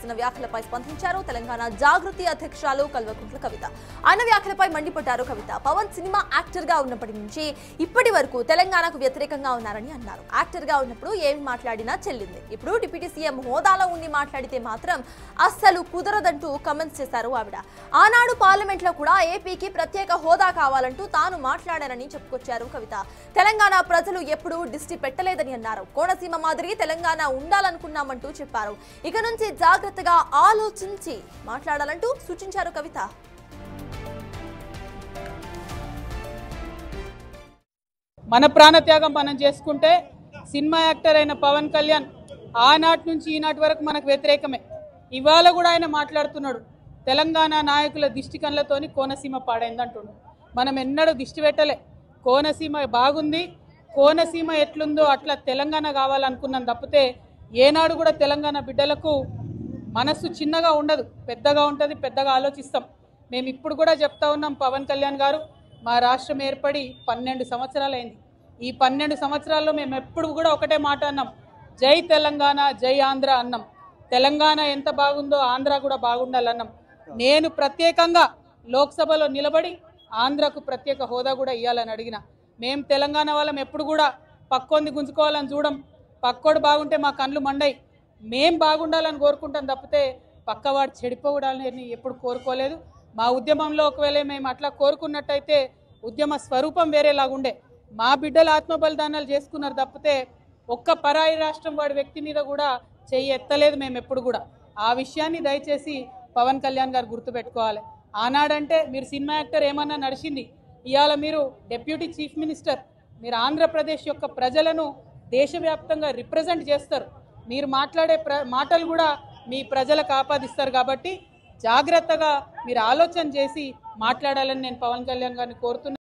చేసిన వ్యాఖ్యలపై స్పందించారు తెలంగాణ జాగృతి అధ్యక్షురాలు కల్వకుంట్ల కవిత. ఆయన వ్యాఖ్యలపై మండిపడ్డారు కవిత. పవన్ సినిమా యాక్టర్ గా ఉన్నప్పటి నుంచి ఇప్పటి వరకు తెలంగాణకు వ్యతిరేకంగా ఉన్నారని అన్నారు. యాక్టర్ గా ఉన్నప్పుడు ఏమి మాట్లాడినా చెల్లింది, ఇప్పుడు డిప్యూటీ సీఎం హోదాలో ఉండి మాట్లాడితే మాత్రం అస్సలు కుదరదంటూ కమెంట్స్ చేశారు ఆవిడ. ఆనాడు పార్లమెంట్ లో కూడా ఏపీకి ప్రత్యేక హోదా కావాలంటూ తాను మాట్లాడానని చెప్పుకొచ్చారు కవిత. తెలంగాణ ప్రజలు ఎప్పుడూ దిష్టి పెట్టలేదని అన్నారు. కోనసీమ మాదిరి తెలంగాణ ఉండాలనుకున్నామంటూ చెప్పారు. ఇక నుంచి జాగ్రత్తగా ఆలోచించి మాట్లాడాలంటూ సూచించారు కవిత. మన ప్రాణత్యాగం మనం చేసుకుంటే సినిమా యాక్టర్ అయిన పవన్ కళ్యాణ్ ఆనాటి నుంచి ఈనాటి వరకు మనకు వ్యతిరేకమే. ఇవాళ కూడా ఆయన మాట్లాడుతున్నాడు, తెలంగాణ నాయకుల దిష్టి కళ్ళతోని కోనసీమ పాడైంది అంటున్నాడు. మనం ఎన్నడూ దిష్టి పెట్టలే. కోనసీమ బాగుంది, కోనసీమ ఎట్లుందో అట్లా తెలంగాణ కావాలనుకున్నాం తప్పితే ఏనాడు కూడా తెలంగాణ బిడ్డలకు మనస్సు చిన్నగా ఉండదు, పెద్దగా ఉంటుంది, పెద్దగా ఆలోచిస్తాం. మేము ఇప్పుడు కూడా చెప్తా ఉన్నాం, పవన్ కళ్యాణ్ గారు మా రాష్ట్రం ఏర్పడి 12 సంవత్సరాలైంది. ఈ 12 సంవత్సరాల్లో మేము ఎప్పుడు కూడా ఒకటే మాట అన్నాం, జై తెలంగాణ జై ఆంధ్ర అన్నాం. తెలంగాణ ఎంత బాగుందో ఆంధ్ర కూడా బాగుండాలన్నాం. నేను ప్రత్యేకంగా లోక్సభలో నిలబడి ఆంధ్రకు ప్రత్యేక హోదా కూడా ఇవ్వాలని అడిగిన. మేము తెలంగాణ వాళ్ళం ఎప్పుడు కూడా పక్కోంది గుంజుకోవాలని చూడం, పక్కోడు బాగుంటే మా కళ్ళు మండయి. మేం బాగుండాలని కోరుకుంటాం తప్పితే పక్కవాడు చెడిపోవడాలని ఎప్పుడు కోరుకోలేదు. మా ఉద్యమంలో ఒకవేళ మేము అట్లా కోరుకున్నట్టయితే ఉద్యమ స్వరూపం వేరేలాగుండే. మా బిడ్డలు ఆత్మబలిదానాలు చేసుకున్నారు తప్పితే ఒక్క పరాయి రాష్ట్రం వాడి వ్యక్తి మీద కూడా చెయ్యి ఎత్తలేదు మేము ఎప్పుడు కూడా. ఆ విషయాన్ని దయచేసి పవన్ కళ్యాణ్ గారు గుర్తుపెట్టుకోవాలి. ఆనాడంటే మీరు సినిమా యాక్టర్ ఏమన్నా నడిచింది, ఇవాళ మీరు డిప్యూటీ చీఫ్ మినిస్టర్, మీరు ఆంధ్రప్రదేశ్ యొక్క ప్రజలను దేశవ్యాప్తంగా రిప్రజెంట్ చేస్తారు. మీరు మాట్లాడే మాటలు కూడా మీ ప్రజలకు ఆపాదిస్తారు. కాబట్టి జాగ్రత్తగా మీరు ఆలోచన చేసి మాట్లాడాలని నేను పవన్ కళ్యాణ్ గారిని కోరుతున్నాను.